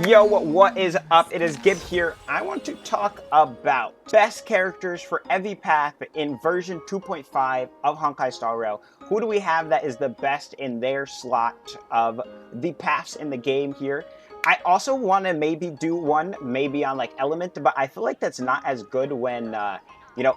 Yo, what is up? It is Gib here. I want to talk about best characters for every path in version 2.5 of Honkai Star Rail. Who do we have that is the best in their slot of the paths in the game here? I also want to maybe do one maybe on like Element, but I feel like that's not as good when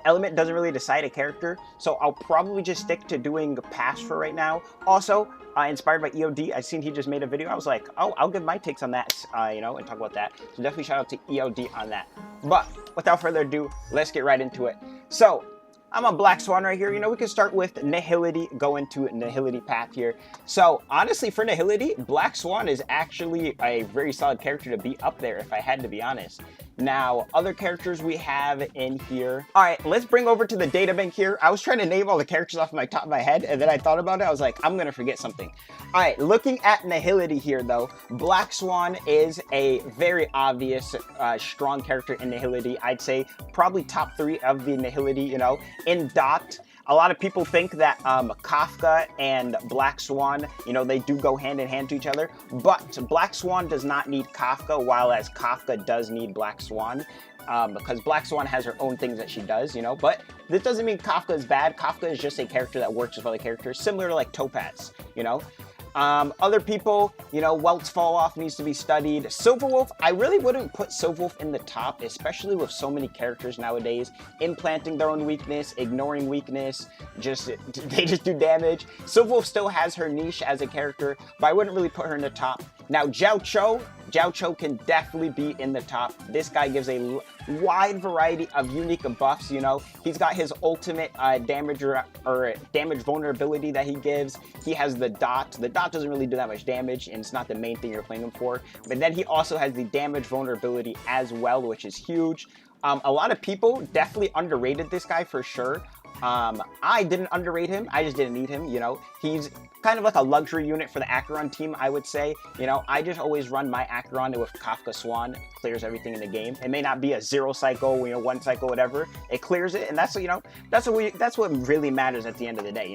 Element doesn't really decide a character, so I'll probably just stick to doing paths for right now. Also, inspired by EOD, I seen he just made a video. I was like, oh, I'll give my takes on that, and talk about that. So definitely shout out to EOD on that. But without further ado, let's get right into it. So I'm on Black Swan right here. We can start with Nihility, go into Nihility path here. So honestly, for Nihility, Black Swan is actually a very solid character to be up there, if I had to be honest. Now, other characters we have in here. All right, let's bring over to the data bank here. I was trying to name all the characters off my top of my head, and then I thought about it. I was like, I'm gonna forget something. All right, looking at Nihility here though, Black Swan is a very obvious, strong character in Nihility. I'd say probably top 3 of the Nihility, in Dot. A lot of people think that Kafka and Black Swan, they do go hand in hand to each other, but Black Swan does not need Kafka, while as Kafka does need Black Swan, because Black Swan has her own things that she does, but this doesn't mean Kafka is bad. Kafka is just a character that works with other characters, similar to like Topaz, Other people, Welt's Fall Off needs to be studied. Silverwolf, I really wouldn't put Silverwolf in the top, especially with so many characters nowadays implanting their own weakness, ignoring weakness, they just do damage. Silverwolf still has her niche as a character, but I wouldn't really put her in the top. Now, Jiao Cho can definitely be in the top. This guy gives a wide variety of unique buffs, He's got his ultimate damage or damage vulnerability that he gives. He has the dot. The dot doesn't really do that much damage, and it's not the main thing you're playing him for. But then he also has the damage vulnerability as well, which is huge. A lot of people definitely underrated this guy for sure. I didn't underrate him. I just didn't need him, He's kind of like a luxury unit for the Acheron team, I would say. I just always run my Acheron with Kafka Swan. It clears everything in the game. It may not be a 0 cycle, 1 cycle, whatever. It clears it, and that's what really matters at the end of the day,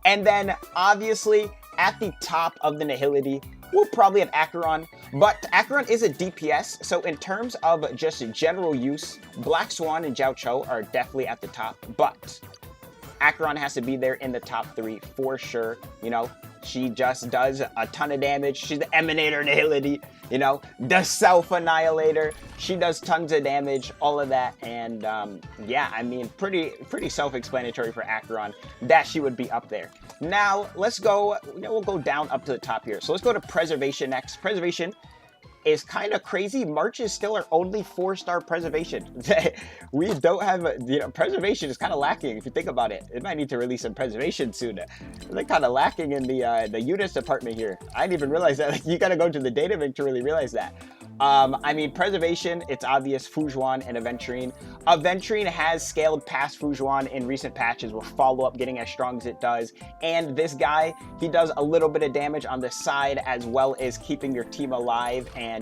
And then obviously at the top of the Nihility, we'll probably have Acheron, but Acheron is a DPS, so in terms of just general use, Black Swan and Jiao Cho are definitely at the top, but Acheron has to be there in the top 3 for sure. She just does a ton of damage. She's the Emanator Nihility, the Self-Annihilator. She does tons of damage, all of that, and yeah, I mean, pretty self-explanatory for Acheron that she would be up there. Now, let's go, we'll go down up to the top here. So let's go to Preservation next. Preservation is kind of crazy. March is still our only 4-star preservation. We don't have, preservation is kind of lacking if you think about it. It might need to release some preservation soon. They're kind of lacking in the units department here. I didn't even realize that. You got to go to the data bank to really realize that. I mean, Preservation, it's obvious, Fujuan and Aventurine. Aventurine has scaled past Fujuan in recent patches with follow-up getting as strong as it does. And this guy, he does a little bit of damage on the side as well as keeping your team alive and,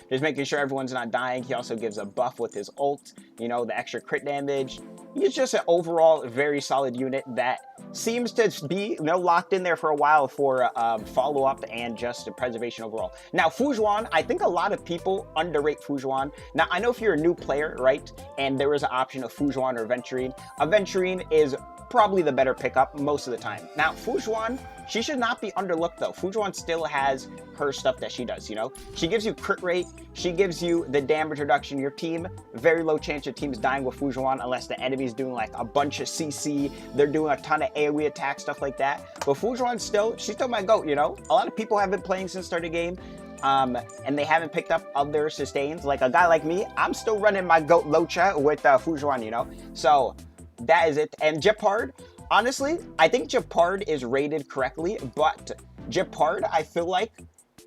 just making sure everyone's not dying. He also gives a buff with his ult, the extra crit damage. He's just an overall very solid unit that seems to be locked in there for a while for follow-up and just preservation overall. Now, Fujuan, I think a lot of people underrate Fujuan. Now, I know if you're a new player, right, and there was an option of Fujuan or Aventurine, Aventurine is probably the better pickup most of the time. Now, Fujuan, she should not be underlooked though. Fujuan still has her stuff that she does, She gives you crit rate, she gives you the damage reduction. Your team, very low chance your team's dying with Fujuan unless the enemy's doing like a bunch of CC, they're doing a ton of AoE attack, stuff like that. But Fujuan she's still my GOAT, A lot of people have been playing since the start of the game. And they haven't picked up other sustains. Like a guy like me, I'm still running my GOAT Locha with Fujuan, So that is it. And Gepard, honestly, I think Gepard is rated correctly, but Gepard, I feel like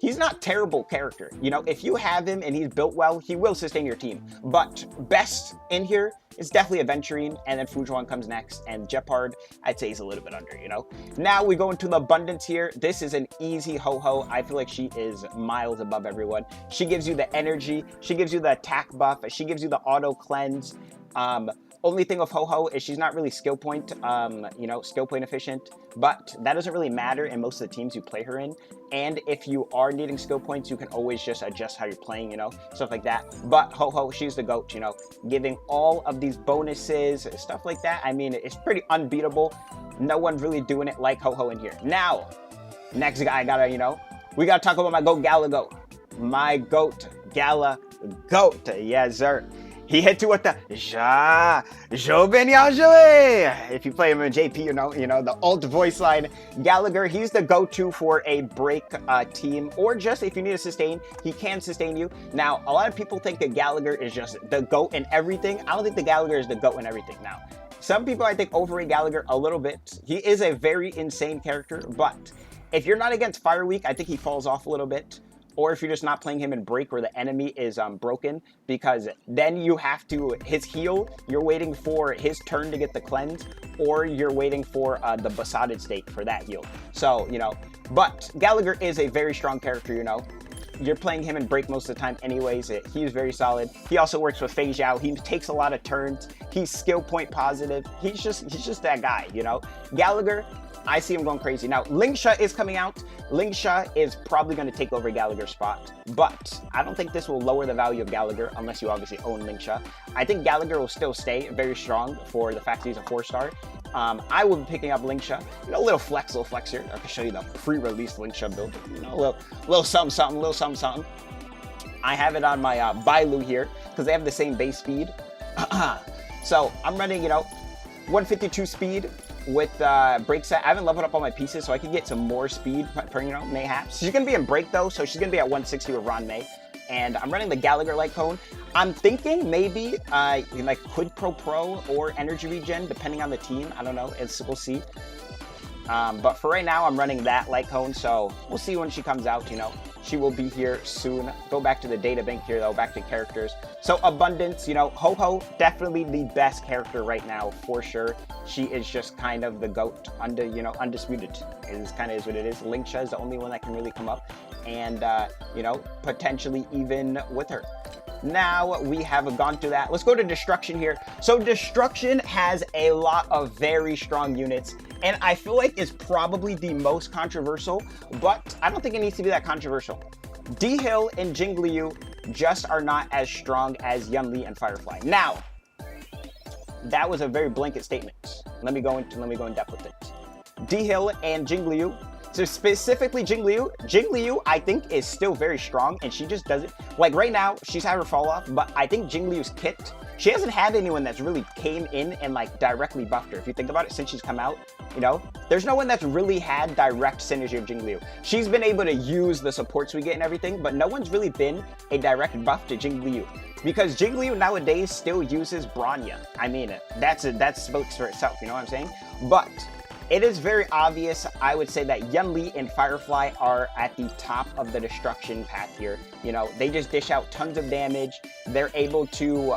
he's not terrible character. If you have him and he's built well, he will sustain your team. But best in here is definitely Aventurine, and then Fujuan comes next, and Gepard, I'd say he's a little bit under, Now we go into the Abundance here. This is an easy ho-ho. I feel like she is miles above everyone. She gives you the energy, she gives you the attack buff, she gives you the auto cleanse. Only thing with huohuo is she's not really skill point, skill point efficient, but that doesn't really matter in most of the teams you play her in. And if you are needing skill points, you can always just adjust how you're playing, stuff like that. But huohuo, she's the GOAT, giving all of these bonuses, stuff like that. I mean, it's pretty unbeatable. No one's really doing it like huohuo in here. Now, next guy, we gotta talk about my GOAT Gala GOAT. My GOAT Gala GOAT, yes sir. He hit you with the if you play him in JP, the alt voice line. Gallagher, he's the go-to for a break team, or just if you need a sustain, he can sustain you. Now, a lot of people think that Gallagher is just the GOAT in everything. I don't think the Gallagher is the GOAT in everything now. Some people, I think, overrate Gallagher a little bit. He is a very insane character, but if you're not against Fire Week, I think he falls off a little bit. Or if you're just not playing him in break where the enemy is broken, because then you have to, his heal, you're waiting for his turn to get the cleanse, or you're waiting for the besotted state for that heal. So, but Gallagher is a very strong character, You're playing him in break most of the time anyways. He's very solid. He also works with feixiao. He takes a lot of turns. He's skill point positive. He's just that guy, Gallagher, I see him going crazy. Now, Lingsha is coming out. Lingsha is probably going to take over Gallagher's spot, but I don't think this will lower the value of Gallagher unless you obviously own Lingsha. I think Gallagher will still stay very strong for the fact he's a 4-star. I will be picking up Lingsha. A little flex here. I can show you the pre-release Lingsha build. A little something. I have it on my Bailu here because they have the same base speed. So I'm running, 152 speed with break set. I haven't leveled up all my pieces, so I can get some more speed per, mayhaps. She's going to be in break, though, so she's going to be at 160 with Ron May. And I'm running the Gallagher light cone. I'm thinking maybe like Quid Pro or Energy Regen, depending on the team. I don't know. We'll see. But for right now, I'm running that light cone, so we'll see when she comes out, She will be here soon. Go back to the data bank here, though, back to characters. So Abundance, huohuo, definitely the best character right now, for sure. She is just kind of the GOAT, undisputed. It is kind of what it is. Lingsha is the only one that can really come up and, potentially even with her. Now we have gone through that. Let's go to Destruction here. So Destruction has a lot of very strong units, and I feel like it's probably the most controversial, but I don't think it needs to be that controversial. D-Hill and Jingliu just are not as strong as Yunli and Firefly. Now, that was a very blanket statement. Let me go in depth with it. D-Hill and Jingliu. So specifically Jingliu, I think, is still very strong, and she just doesn't, like right now, she's had her fall off, but I think Jingliu's kit, she hasn't had anyone that's really came in and like directly buffed her. If you think about it, since she's come out, there's no one that's really had direct synergy of Jingliu. She's been able to use the supports we get and everything, but no one's really been a direct buff to Jingliu. Because Jingliu nowadays still uses Bronya. I mean, that speaks for itself, you know what I'm saying? But it is very obvious, I would say, that Yunli and Firefly are at the top of the destruction path here. They just dish out tons of damage. They're able to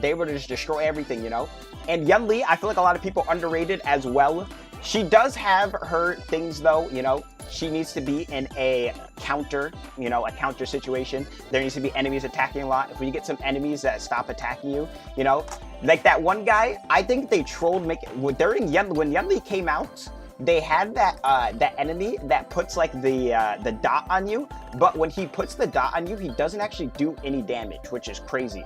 just destroy everything, And Yunli, I feel like a lot of people underrated as well. She does have her things, though, She needs to be in a counter, a counter situation. There needs to be enemies attacking a lot. If we get some enemies that stop attacking you, like that one guy, I think they trolled when Yunli came out, they had that enemy that puts like the dot on you, but when he puts the dot on you, he doesn't actually do any damage, which is crazy.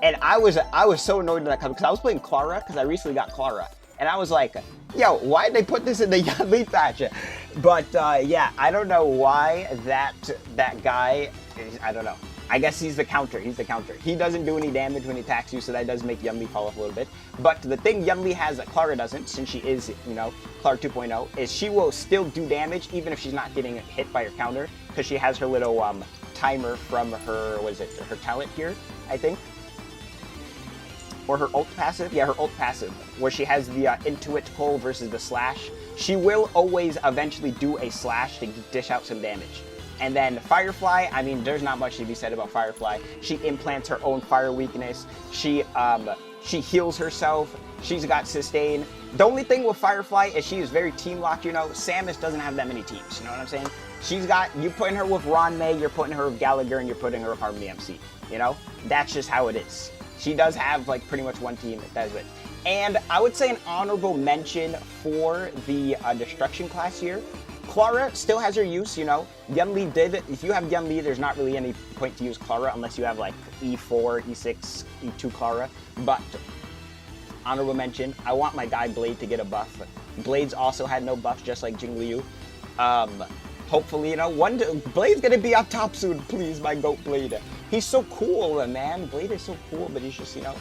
And I was so annoyed when that comes, because I was playing Clara, because I recently got Clara. And I was like, yo, why did they put this in the Yunli patch? But yeah, I don't know why that guy, I don't know. I guess he's the counter. He doesn't do any damage when he attacks you, so that does make Yunli fall off a little bit. But the thing Yunli has that Clara doesn't, since she is, Clara 2.0, is she will still do damage even if she's not getting hit by her counter, because she has her little timer from her, her talent here, I think. Or her ult passive? Yeah, her ult passive, where she has the Intuit Cole versus the slash. She will always eventually do a slash to dish out some damage. And then Firefly, I mean, there's not much to be said about Firefly. She implants her own fire weakness. She heals herself. She's got sustain. The only thing with Firefly is she is very team locked, Samus doesn't have that many teams, you know what I'm saying? You putting her with Ron May, you're putting her with Gallagher, and you're putting her with Harmony MC, That's just how it is. She does have like pretty much one team that does it. And I would say an honorable mention for the destruction class here. Clara still has her use, you know. Yunli did. If you have Yunli, there's not really any point to use Clara unless you have like E4, E6, E2 Clara. But honorable mention, I want my guy Blade to get a buff. Blade's also had no buff, just like Jingliu. Hopefully, you know, Blade's gonna be on top soon, please, my goat Blade. He's so cool, man. Blade is so cool, but he's just, you know.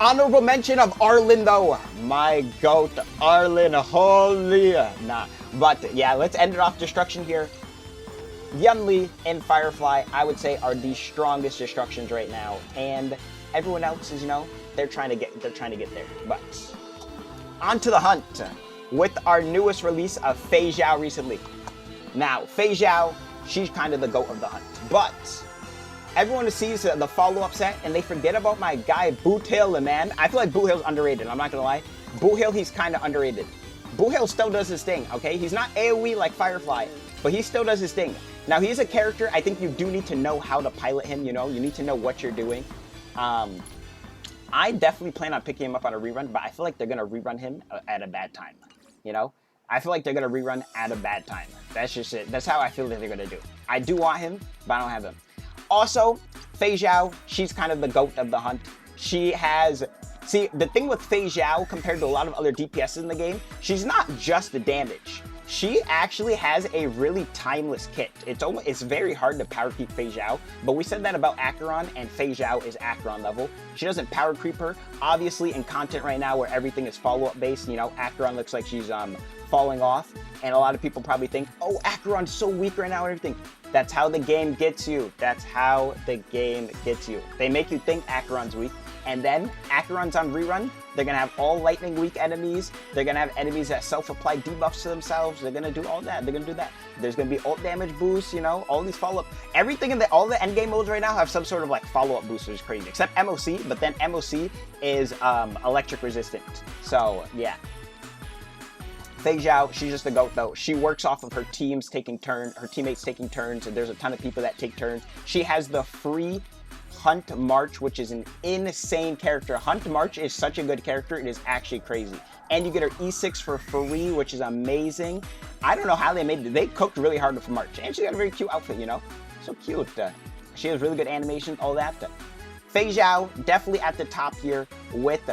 Honorable mention of Arlen, though. My goat, Arlen, holy. Nah. But, yeah, let's end it off destruction here. Yunli and Firefly, I would say, are the strongest destructions right now. And everyone else is, you know, they're trying to get there. But on to the hunt with our newest release of Feixiao recently. Now, Feixiao, she's kind of the goat of the hunt. But everyone sees the follow-up set, and they forget about my guy, Boothil, man. I feel like Boothil's underrated, I'm not gonna lie. Boothil, he's kind of underrated. Boothil still does his thing, okay? He's not AoE like Firefly, but he still does his thing. Now, he's a character, I think you do need to know how to pilot him, you know? You need to know what you're doing. I definitely plan on picking him up on a rerun, but I feel like they're gonna rerun him at a bad time, you know? I feel like they're gonna rerun at a bad time. That's just it. That's how I feel that they're gonna do. I do want him, but I don't have him. Also, Feixiao, she's kind of the goat of the hunt. She has... See, the thing with Feixiao compared to a lot of other DPSs in the game, she's not just the damage. She actually has a really timeless kit. It's very hard to power creep Feixiao, but we said that about Acheron, and Feixiao is Acheron level. She doesn't power creep her. Obviously, in content right now where everything is follow-up based, you know, Acheron looks like she's falling off, and a lot of people probably think, oh, Acheron's so weak right now and everything. That's how the game gets you. That's how the game gets you. They make you think Acheron's weak, and then Acheron's on rerun. They're gonna have all lightning weak enemies. They're gonna have enemies that self-apply debuffs to themselves. They're gonna do all that. They're gonna do that. There's gonna be ult damage boosts, you know, all these follow-up. Everything in all the endgame modes right now have some sort of like follow-up boost, which is crazy. Except MOC, but then MOC is electric resistant. So yeah. Feixiao, she's just the GOAT though. She works off of her teammates taking turns, and there's a ton of people that take turns. She has the free Hunt March, which is an insane character. Hunt March is such a good character, it is actually crazy. And you get her E6 for free, which is amazing. I don't know how they made it. They cooked really hard for March. And she got a very cute outfit, you know? So cute. She has really good animations, all that. Feixiao, definitely at the top here with...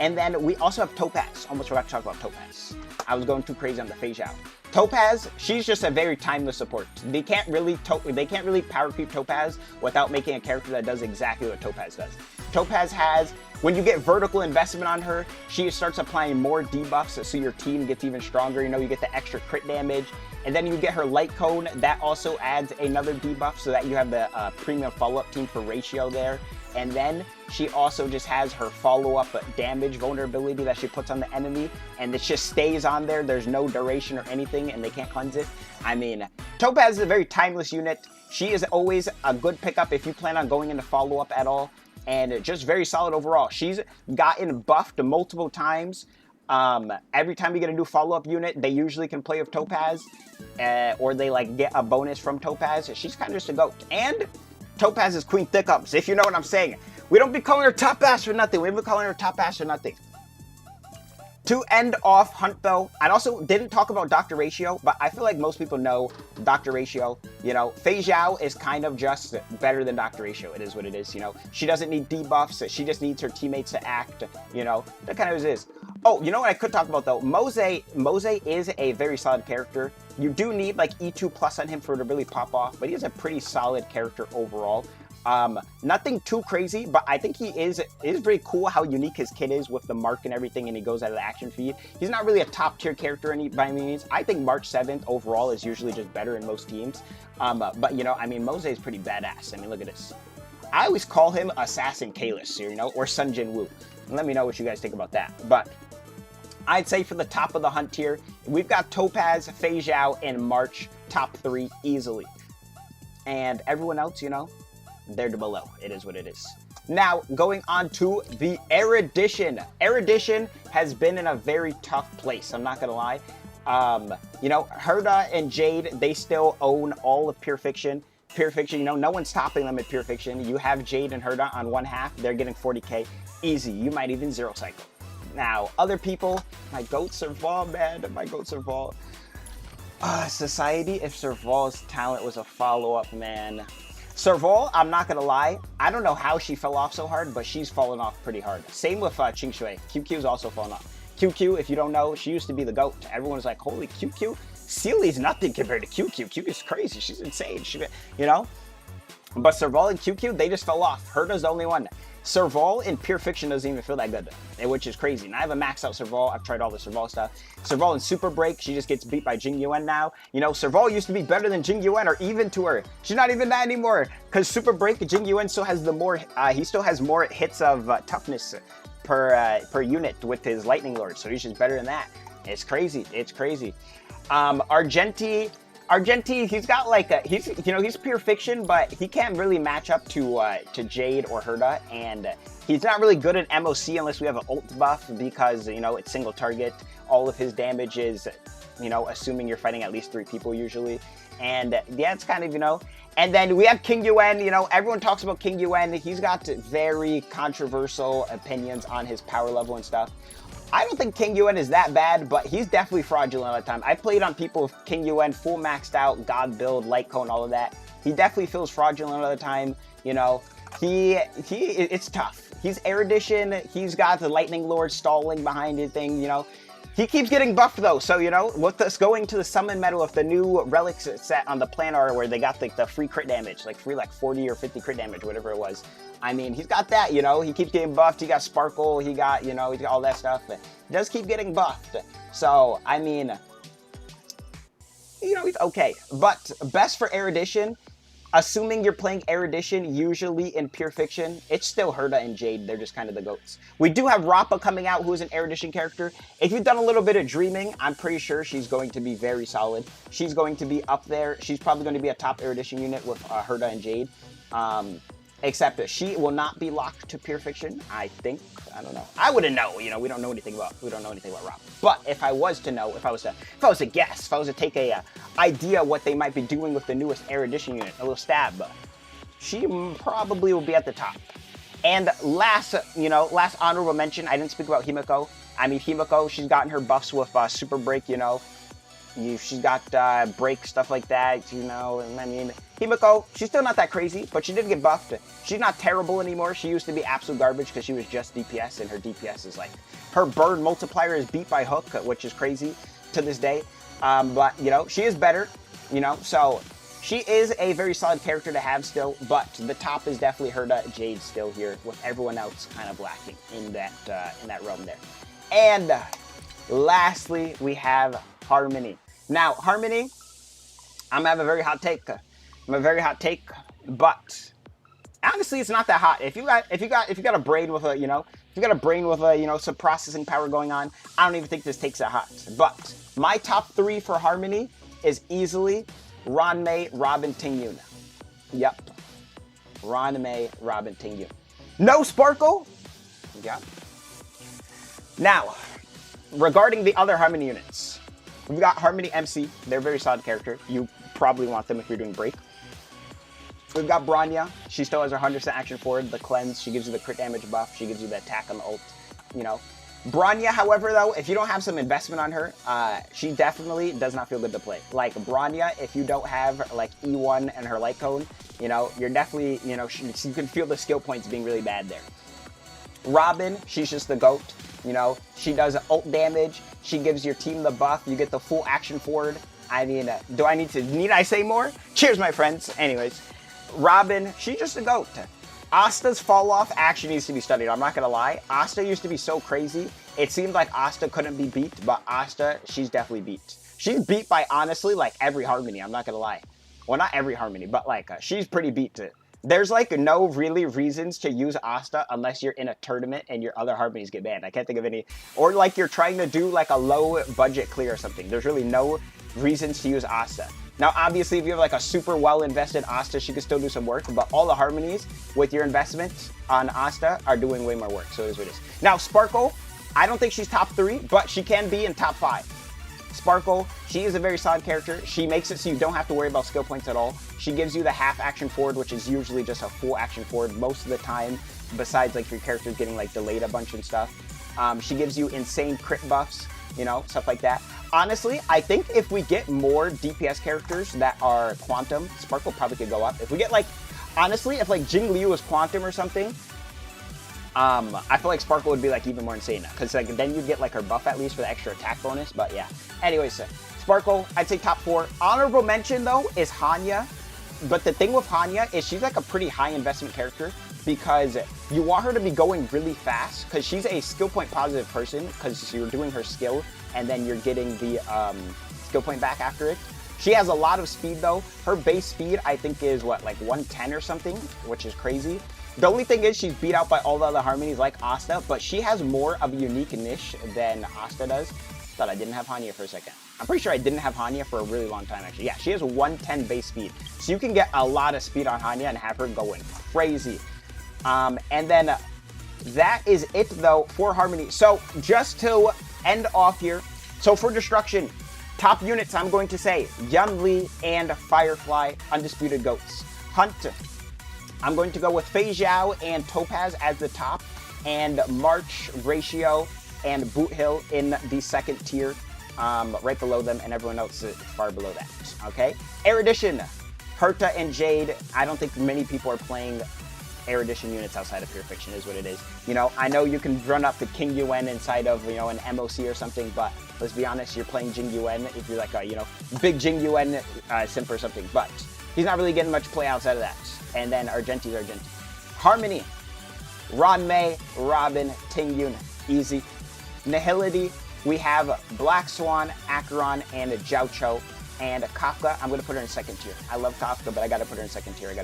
And then we also have Topaz. Almost forgot to talk about Topaz. I was going too crazy on the Feixiao. Topaz, she's just a very timeless support. They can't really power creep Topaz without making a character that does exactly what Topaz does. Topaz has, when you get vertical investment on her, she starts applying more debuffs so your team gets even stronger. You know, you get the extra crit damage. And then you get her light cone. That also adds another debuff so that you have the premium follow-up team for ratio there. And then she also just has her follow-up damage vulnerability that she puts on the enemy, and it just stays on there. There's no duration or anything, and they can't cleanse it. I mean, Topaz is a very timeless unit. She is always a good pickup if you plan on going into follow-up at all, and just very solid overall. She's gotten buffed multiple times. Every time you get a new follow-up unit, they usually can play with Topaz, or they like get a bonus from Topaz. She's kind of just a GOAT. And Topaz is Queen Thickums, if you know what I'm saying. We don't be calling her top ass for nothing. We've been calling her top ass for nothing. To end off Hunt, though, I also didn't talk about Dr. Ratio, but I feel like most people know Dr. Ratio. You know, Feixiao is kind of just better than Dr. Ratio. It is what it is, you know. She doesn't need debuffs. She just needs her teammates to act, you know. That kind of is. Oh, you know what I could talk about, though? Mose is a very solid character. You do need, like, E2 plus on him for it to really pop off, but he is a pretty solid character overall. Nothing too crazy, but I think it is pretty cool how unique his kit is with the mark and everything, and he goes out of the action feed. He's not really a top tier character by any means. I think March 7th overall is usually just better in most teams. But you know, I mean, Mose is pretty badass. I mean, look at this. I always call him Assassin Kalis, you know, or Sun Jin Woo. Let me know what you guys think about that. But I'd say for the top of the hunt here, we've got Topaz, Feixiao, and March top 3 easily. And everyone else, you know, they're below. It is what it is. Now, going on to the erudition. Erudition has been in a very tough place, I'm not gonna lie. You know, Herda and Jade, they still own all of Pure Fiction. Pure Fiction, you know, no one's topping them at Pure Fiction. You have Jade and Herda on one half. They're getting 40k. Easy. You might even zero cycle. Now, other people, my goat Serval, man. My goat Serval. Society, if Serval's talent was a follow-up, man. Serval, I'm not gonna lie, I don't know how she fell off so hard, but she's fallen off pretty hard. Same with Qing Shui. QQ's also fallen off. QQ, if you don't know, she used to be the GOAT. Everyone's like, holy QQ? Sealy's nothing compared to QQ. QQ's crazy. She's insane. You know? But Serval and QQ, they just fell off. Herda's the only one. Serval in Pure Fiction doesn't even feel that good, which is crazy. And I have a maxed out Serval. I've tried all the Serval stuff. Serval in Super Break, she just gets beat by Jing Yuan now. You know, Serval used to be better than Jing Yuan or even to her. She's not even that anymore. Because Super Break, Jing Yuan still has the more, he still has more hits of toughness per unit with his Lightning Lord. So he's just better than that. It's crazy. It's crazy. Argenti, he's got like he's Pure Fiction, but he can't really match up to Jade or Herda, and he's not really good at MOC unless we have an ult buff because, you know, it's single target. All of his damage is, you know, assuming you're fighting at least 3 people usually. And yeah, it's kind of, you know. And then we have King Yuan, you know, everyone talks about King Yuan. He's got very controversial opinions on his power level and stuff. I don't think King Yuan is that bad, but he's definitely fraudulent all the time. I played on people with King Yuan, full maxed out, God build, light cone, all of that. He definitely feels fraudulent all the time, you know. It's tough. He's erudition, he's got the Lightning Lord stalling behind his thing, you know. He keeps getting buffed though, so, you know, with us going to the summon medal of the new relics set on the planar where they got like the free crit damage, like free like 40 or 50 crit damage, whatever it was. I mean, he's got that, you know, he keeps getting buffed, he got Sparkle, he got, you know, he's got all that stuff. He does keep getting buffed. So, I mean, you know, he's okay. But best for erudition, assuming you're playing erudition usually in Pure Fiction, it's still Herda and Jade. They're just kind of the GOATs. We do have Rappa coming out, who is an erudition character. If you've done a little bit of dreaming, I'm pretty sure she's going to be very solid. She's going to be up there. She's probably going to be a top erudition unit with Herda and Jade. Except that she will not be locked to Pure Fiction, I think. I don't know. I wouldn't know. You know, we don't know anything about Rob. But if I was to know, if I was to guess, if I was to take a idea what they might be doing with the newest erudition unit, a little stab, she probably will be at the top. And last honorable mention, I didn't speak about Himiko. I mean, Himiko, she's gotten her buffs with Super Break, you know. She's got break, stuff like that, you know, and I mean, Himiko, she's still not that crazy, but she did get buffed. She's not terrible anymore. She used to be absolute garbage because she was just DPS, and her DPS is like, her burn multiplier is beat by hook, which is crazy to this day. But, you know, she is better, you know, so she is a very solid character to have still, but the top is definitely Herda, Jade still here, with everyone else kind of lacking in that realm there. And lastly, we have Harmony. Now, Harmony, I'm gonna have a very hot take. But honestly, it's not that hot. If you got a brain with a some processing power going on, I don't even think this take's that hot. But my top 3 for Harmony is easily Ranmei, Robin, Tingyun. Yep. Ranmei, Robin, Tingyun. No Sparkle? Yep. Now, regarding the other Harmony units, we've got Harmony MC. They're a very solid character. You probably want them if you're doing break. We've got Bronya. She still has her 100% action forward, the cleanse. She gives you the crit damage buff. She gives you the attack on the ult, you know. Bronya, however, though, if you don't have some investment on her, she definitely does not feel good to play. Like, Bronya, if you don't have, like, E1 and her light cone, you know, you're definitely, you know, you can feel the skill points being really bad there. Robin, she's just the GOAT. You know, she does ult damage. She gives your team the buff. You get the full action forward. I mean, need I say more? Cheers, my friends. Anyways, Robin, she's just a GOAT. Asta's fall off actually needs to be studied. I'm not going to lie. Asta used to be so crazy. It seemed like Asta couldn't be beat, but Asta, she's definitely beat. She's beat by, honestly, like every Harmony. I'm not going to lie. Well, not every Harmony, but like, she's pretty beat to There's like no really reasons to use Asta unless you're in a tournament and your other Harmonies get banned. I can't think of any. Or like you're trying to do like a low budget clear or something. There's really no reasons to use Asta. Now, obviously, if you have like a super well invested Asta, she can still do some work, but all the Harmonies with your investment on Asta are doing way more work. So it is what it is. Now, Sparkle, I don't think she's top 3, but she can be in top 5. Sparkle, she is a very solid character. She makes it so you don't have to worry about skill points at all. She gives you the half action forward, which is usually just a full action forward most of the time, besides like your character's getting like delayed a bunch and stuff. She gives you insane crit buffs, you know, stuff like that. Honestly, I think if we get more DPS characters that are Quantum, Sparkle probably could go up. If we get like, honestly, if like Jing Liu was Quantum or something, I feel like Sparkle would be like even more insane, because like then you'd get like her buff at least for the extra attack bonus. But yeah, anyways, Sparkle, I'd say top 4. Honorable mention though is Hanya, but the thing with Hanya is she's like a pretty high investment character, because you want her to be going really fast, because she's a skill point positive person, because you're doing her skill and then you're getting the skill point back after it. She has a lot of speed though. Her base speed I think is what, like 110 or something, which is crazy. The only thing is she's beat out by all the other Harmonies like Asta, but she has more of a unique niche than Asta does. Thought I didn't have Hanya for a second. I'm pretty sure I didn't have Hanya for a really long time actually. Yeah, she has 110 base speed. So you can get a lot of speed on Hanya and have her going crazy. And then that is it though for Harmony. So just to end off here, so for Destruction, top units I'm going to say Yunli and Firefly, undisputed goats. Hunt, I'm going to go with feixiao and Topaz as the top, and March, Ratio, and Boot Hill in the second tier, right below them, and everyone else is far below that, okay? Erudition, Herta and Jade. I don't think many people are playing Erudition units outside of Pure Fiction is what it is. You know, I know you can run up the King Yuen inside of, you know, an MOC or something, but let's be honest, you're playing Jing Yuen if you're like a, you know, big Jing Yuen simp or something, but he's not really getting much play outside of that. And then Argenti's Argenti. Harmony, Ron Mei, Robin, Ting Yun, easy. Nihility, we have Black Swan, Acheron, and Jiao Cho. And Kafka, I'm going to put her in second tier. I love Kafka, but I got to put her in second tier.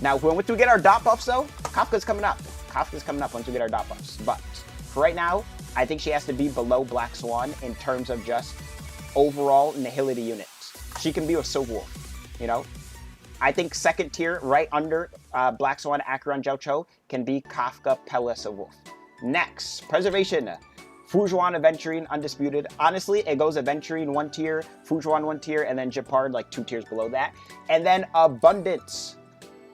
Now, once we get our dot buffs, though, Kafka's coming up. Once we get our dot buffs. But for right now, I think she has to be below Black Swan in terms of just overall Nihility units. She can be with Silver Wolf, you know? I think second tier, right under Black Swan, Acheron, Jiao Cho, can be Kafka, Pella, Silver Wolf. Next, Preservation. Fujuan, Aventurine, undisputed. Honestly, it goes Aventurine 1 tier, Fujuan 1 tier, and then Jeopard like 2 tiers below that. And then Abundance.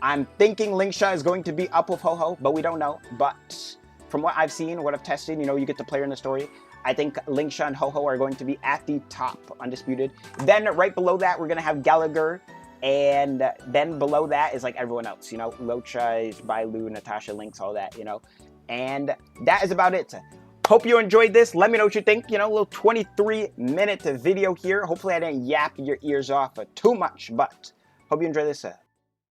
I'm thinking Lingsha is going to be up with Huohuo, but we don't know. But from what I've seen, what I've tested, you know, you get to play her in the story. I think Lingsha and Huohuo are going to be at the top, undisputed. Then right below that, we're going to have Gallagher. And then below that is like everyone else, you know, Locha, Bailu, Natasha, Lynx, all that, you know. And that is about it. Hope you enjoyed this. Let me know what you think. You know, a little 23-minute video here. Hopefully I didn't yap your ears off too much, but hope you enjoy this